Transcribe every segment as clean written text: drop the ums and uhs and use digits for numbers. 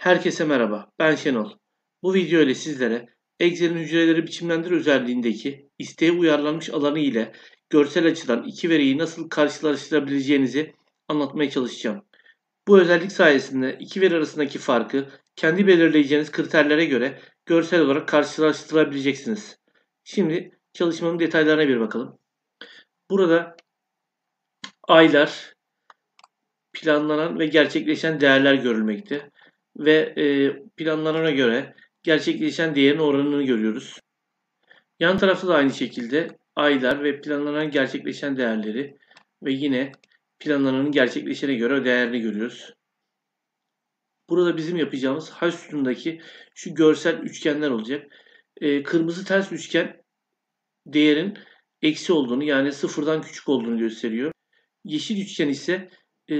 Herkese merhaba, ben Şenol. Bu video ile sizlere Excel'in hücreleri biçimlendir özelliğindeki isteğe uyarlanmış alanı ile görsel açıdan iki veriyi nasıl karşılaştırabileceğinizi anlatmaya çalışacağım. Bu özellik sayesinde iki veri arasındaki farkı kendi belirleyeceğiniz kriterlere göre görsel olarak karşılaştırabileceksiniz. Şimdi çalışmanın detaylarına bir bakalım. Burada aylar, planlanan ve gerçekleşen değerler görülmekte ve planlanana göre gerçekleşen değerin oranını görüyoruz. Yan tarafta da aynı şekilde aylar ve planlanan gerçekleşen değerleri ve yine planlananın gerçekleşene göre değerini görüyoruz. Burada bizim yapacağımız H sütundaki şu görsel üçgenler olacak. Kırmızı ters üçgen değerin eksi olduğunu, yani sıfırdan küçük olduğunu gösteriyor. Yeşil üçgen ise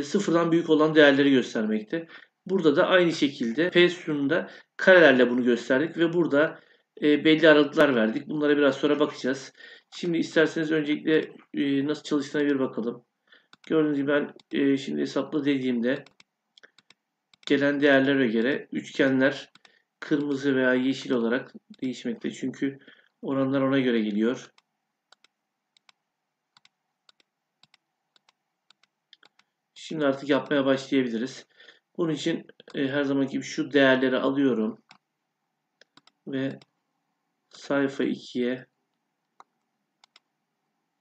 sıfırdan büyük olan değerleri göstermekte. Burada da aynı şekilde P sütununda karelerle bunu gösterdik ve burada belli aralıklar verdik. Bunlara biraz sonra bakacağız. Şimdi isterseniz öncelikle nasıl çalıştığına bir bakalım. Gördüğünüz gibi ben şimdi hesapla dediğimde gelen değerlere göre üçgenler kırmızı veya yeşil olarak değişmekte. Çünkü oranlar ona göre geliyor. Şimdi artık yapmaya başlayabiliriz. Bunun için her zamanki gibi şu değerleri alıyorum ve sayfa 2'ye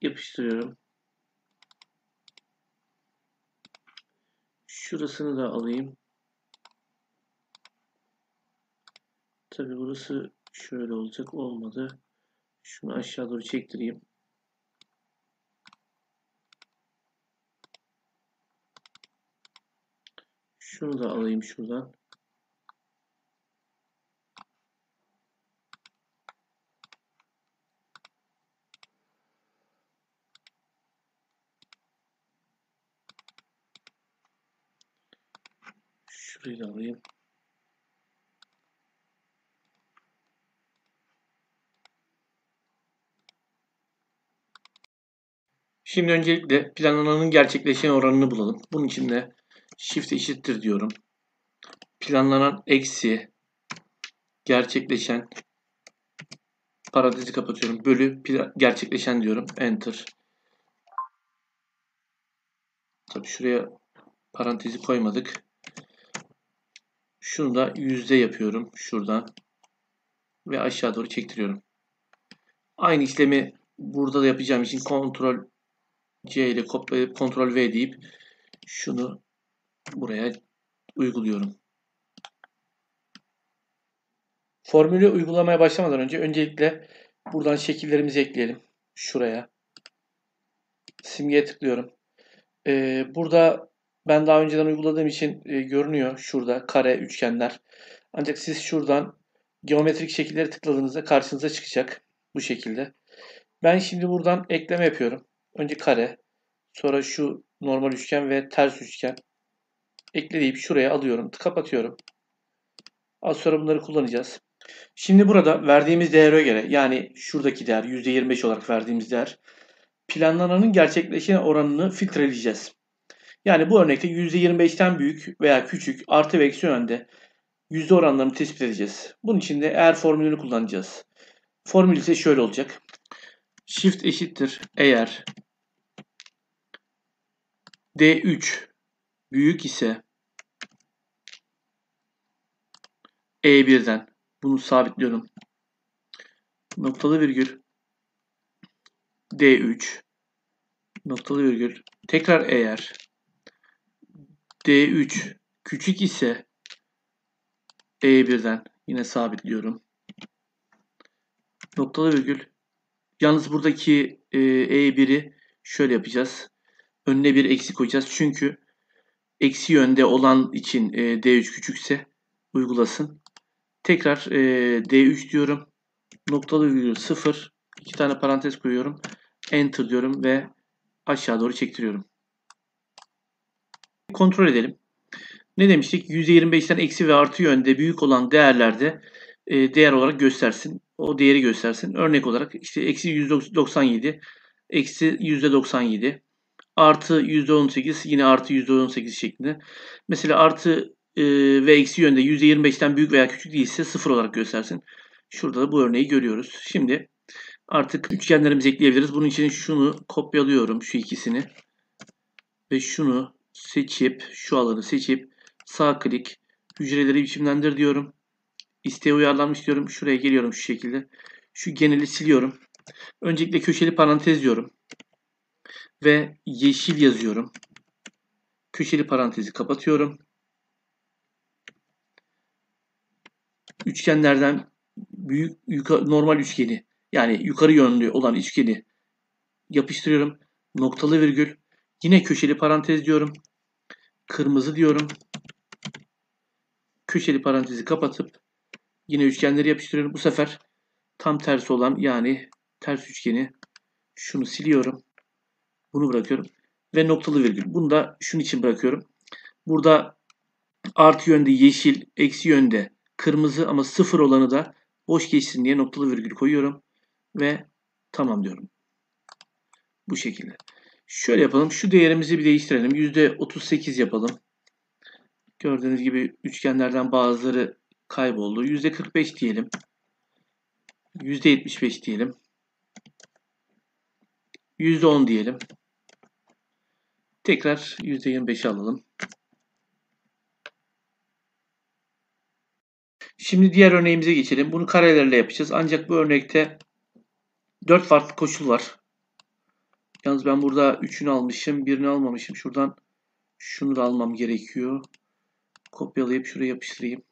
yapıştırıyorum. Şurasını da alayım. Tabi burası şöyle olacak, olmadı. Şunu aşağı doğru çektireyim. Şunu da alayım şuradan. Şurayı da alayım. Şimdi öncelikle planlananın gerçekleşen oranını bulalım. Bunun için de shift eşittir diyorum. Planlanan eksi gerçekleşen, parantezi kapatıyorum, bölü gerçekleşen diyorum. Enter. Tabii şuraya parantezi koymadık. Şunu da yüzde yapıyorum şuradan ve aşağı doğru çektiriyorum. Aynı işlemi burada da yapacağım için Ctrl C ile kopyalayıp Ctrl V deyip şunu buraya uyguluyorum. Formülü uygulamaya başlamadan önce öncelikle buradan şekillerimizi ekleyelim. Şuraya. Simgeye tıklıyorum. Burada ben daha önceden uyguladığım için görünüyor. Şurada kare, üçgenler. Ancak siz şuradan geometrik şekilleri tıkladığınızda karşınıza çıkacak. Bu şekilde. Ben şimdi buradan ekleme yapıyorum. Önce kare, sonra şu normal üçgen ve ters üçgen. Ekle deyip şuraya alıyorum. Kapatıyorum. Az sonra bunları kullanacağız. Şimdi burada verdiğimiz değere göre, yani şuradaki değer %25 olarak verdiğimiz değer, planlananın gerçekleşen oranını filtreleyeceğiz. Yani bu örnekte %25'ten büyük veya küçük, artı ve eksi yönde yüzde oranlarını tespit edeceğiz. Bunun için de eğer formülünü kullanacağız. Formül ise şöyle olacak. Shift eşittir eğer D3 büyük ise E1'den, bunu sabitliyorum. Noktalı virgül D3 noktalı virgül tekrar eğer D3 küçük ise E1'den yine sabitliyorum. Noktalı virgül. Yalnız buradaki E1'i şöyle yapacağız. Önüne bir eksi koyacağız. Çünkü eksi yönde olan için D3 küçükse uygulasın. Tekrar D3 diyorum. Noktalı virgül 0. 2 tane parantez koyuyorum. Enter diyorum ve aşağı doğru çektiriyorum. Kontrol edelim. Ne demiştik? %25'ten eksi ve artı yönde büyük olan değerlerde değer olarak göstersin. O değeri göstersin. Örnek olarak işte eksi %97, eksi %97, artı %18, yine artı %18 şeklinde. Mesela artı ve eksi yönde %25'ten büyük veya küçük değilse 0 olarak göstersin. Şurada da bu örneği görüyoruz. Şimdi artık üçgenlerimizi ekleyebiliriz. Bunun için şunu kopyalıyorum, şu ikisini. Ve şunu seçip, şu alanı seçip sağ klik, hücreleri biçimlendir diyorum. İsteğe uyarlanmış diyorum. Şuraya geliyorum şu şekilde. Şu geneli siliyorum. Öncelikle köşeli parantez diyorum. Ve yeşil yazıyorum. Köşeli parantezi kapatıyorum. Üçgenlerden büyük normal üçgeni, yani yukarı yönlü olan üçgeni yapıştırıyorum. Noktalı virgül. Yine köşeli parantez diyorum. Kırmızı diyorum. Köşeli parantezi kapatıp yine üçgenleri yapıştırıyorum. Bu sefer tam tersi olan, yani ters üçgeni, şunu siliyorum. Bunu bırakıyorum. Ve noktalı virgül. Bunu da şunun için bırakıyorum. Burada artı yönde yeşil, eksi yönde kırmızı ama 0 olanı da boş geçsin diye noktalı virgül koyuyorum. Ve tamam diyorum. Bu şekilde. Şöyle yapalım. Şu değerimizi bir değiştirelim. %38 yapalım. Gördüğünüz gibi üçgenlerden bazıları kayboldu. %45 diyelim. %75 diyelim. %10 diyelim. Tekrar %25 alalım. Şimdi diğer örneğimize geçelim. Bunu karelerle yapacağız. Ancak bu örnekte 4 farklı koşul var. Yalnız ben burada 3'ünü almışım, birini almamışım. Şuradan şunu da almam gerekiyor. Kopyalayıp şuraya yapıştırayım.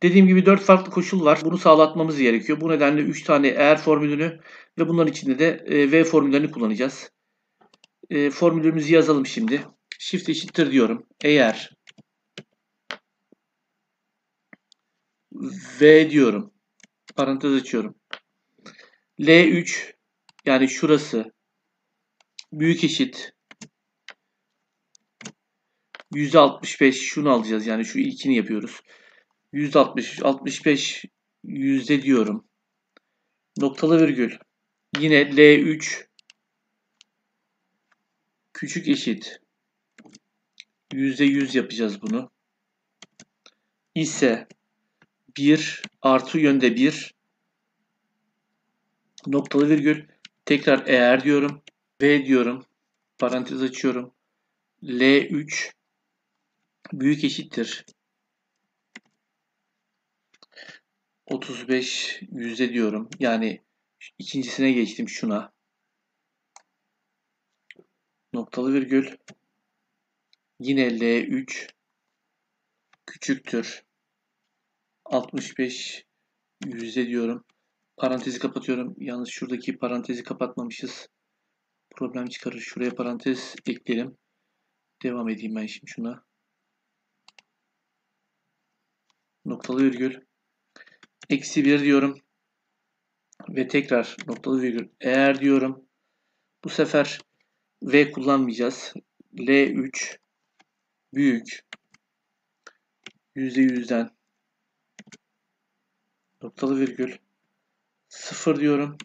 Dediğim gibi 4 farklı koşul var. Bunu sağlatmamız gerekiyor. Bu nedenle 3 tane eğer formülünü ve bunların içinde de V formüllerini kullanacağız. Formülümüzü yazalım şimdi. Shift eşittir diyorum. Eğer V diyorum. Parantez açıyorum. L3, yani şurası büyük eşit %65, şunu alacağız. Yani şu ilkini yapıyoruz. %60, 65 yüzde diyorum. Noktalı virgül. Yine L3 küçük eşit %100 yapacağız bunu. İse 1 artı yönde 1 noktalı virgül. Tekrar eğer diyorum. V diyorum. Parantez açıyorum. L3 büyük eşittir 35 yüzde diyorum. Yani ikincisine geçtim, şuna. Noktalı virgül. Yine L3 küçüktür 65 yüzde diyorum. Parantezi kapatıyorum. Yalnız şuradaki parantezi kapatmamışız. Problem çıkarır. Şuraya parantez ekleyelim. Devam edeyim ben şimdi şuna. Noktalı virgül. Eksi 1 diyorum. Ve tekrar noktalı virgül. Eğer diyorum. Bu sefer V kullanmayacağız. L3 büyük %100'den noktalı virgül 0 diyorum.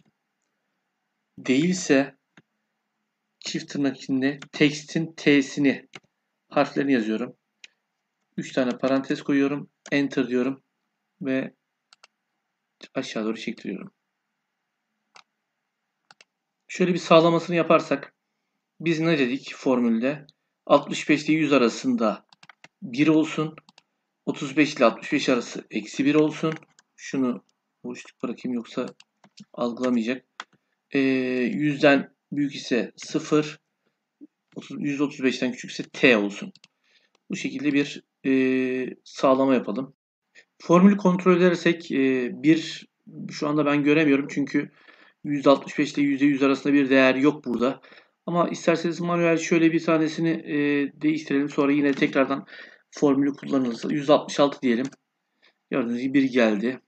Değilse çift tırnak içinde tekstin T'sini, harflerini yazıyorum. 3 tane parantez koyuyorum. Enter diyorum. Ve aşağı doğru çektiriyorum. Şöyle bir sağlamasını yaparsak biz ne dedik formülde? 65 ile 100 arasında 1 olsun. 35 ile 65 arası eksi 1 olsun. Şunu boşluk bırakayım yoksa algılamayacak. 100'den büyük ise 0. 135'ten küçükse T olsun. Bu şekilde bir sağlama yapalım. Formülü kontrol edersek bir şu anda ben göremiyorum çünkü %65 ile %100 arasında bir değer yok burada. Ama isterseniz manuel şöyle bir tanesini değiştirelim. Sonra yine tekrardan formülü kullanırız. 166 diyelim. Gördüğünüz gibi 1 geldi.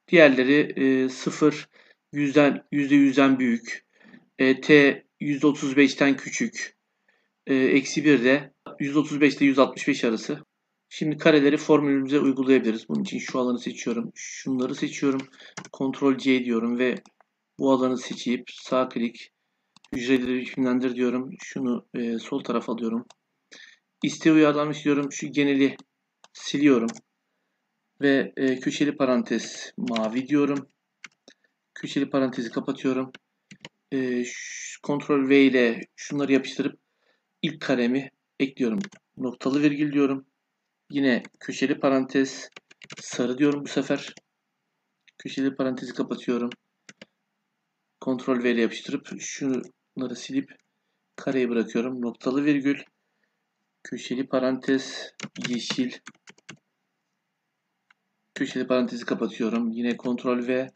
Diğerleri 0, %100'den büyük. T %35'ten küçük. Eksi 1 de %35 ile 165 arası. Şimdi kareleri formülümüze uygulayabiliriz. Bunun için şu alanı seçiyorum. Şunları seçiyorum. Ctrl C diyorum ve bu alanı seçip sağ klik hücreleri biçimlendir diyorum. Şunu sol tarafa alıyorum. İsteğe uyarlanmış diyorum. Şu geneli siliyorum. Ve köşeli parantez mavi diyorum. Köşeli parantezi kapatıyorum. Ctrl V ile şunları yapıştırıp ilk karemi ekliyorum. Noktalı virgül diyorum. Yine köşeli parantez sarı diyorum bu sefer. Köşeli parantezi kapatıyorum. Ctrl V ile yapıştırıp şunları silip kareyi bırakıyorum. Noktalı virgül. Köşeli parantez yeşil. Köşeli parantezi kapatıyorum. Yine Ctrl V.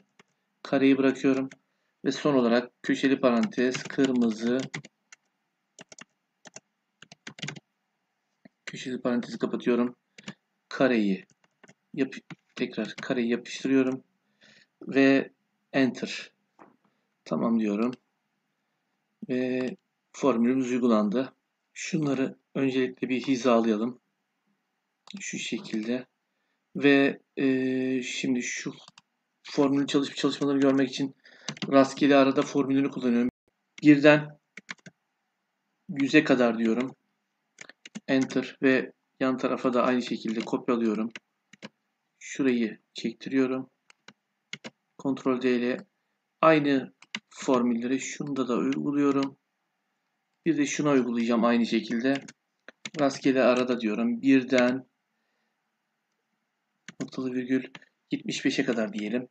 Kareyi bırakıyorum. Ve son olarak köşeli parantez kırmızı. Köşeli parantezi kapatıyorum. Kareyi tekrar kareyi yapıştırıyorum. Ve Enter. Tamam diyorum. Ve formülümüz uygulandı. Şunları öncelikle bir hizalayalım. Şu şekilde. Ve şimdi şu formülün çalışıp çalışmadığını görmek için rastgele arada formülünü kullanıyorum. 1'den 100'e kadar diyorum. Enter ve yan tarafa da aynı şekilde kopyalıyorum. Şurayı çektiriyorum. Ctrl D ile aynı formülleri şunda da uyguluyorum. Bir de şuna uygulayacağım aynı şekilde. Rastgele arada diyorum. 1'den noktalı virgül 75'e kadar diyelim.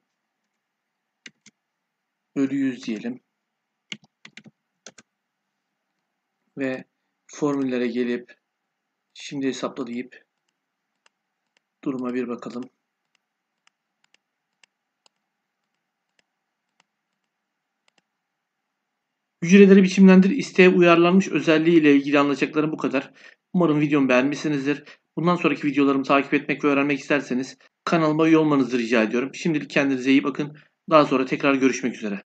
Bölü 100 diyelim. Ve formüllere gelip şimdi hesapla deyip duruma bir bakalım. Hücreleri biçimlendir isteğe uyarlanmış özelliği ile ilgili anlatacaklarım bu kadar. Umarım videomu beğenmişsinizdir. Bundan sonraki videolarımı takip etmek ve öğrenmek isterseniz kanalıma üye olmanızı rica ediyorum. Şimdilik kendinize iyi bakın. Daha sonra tekrar görüşmek üzere.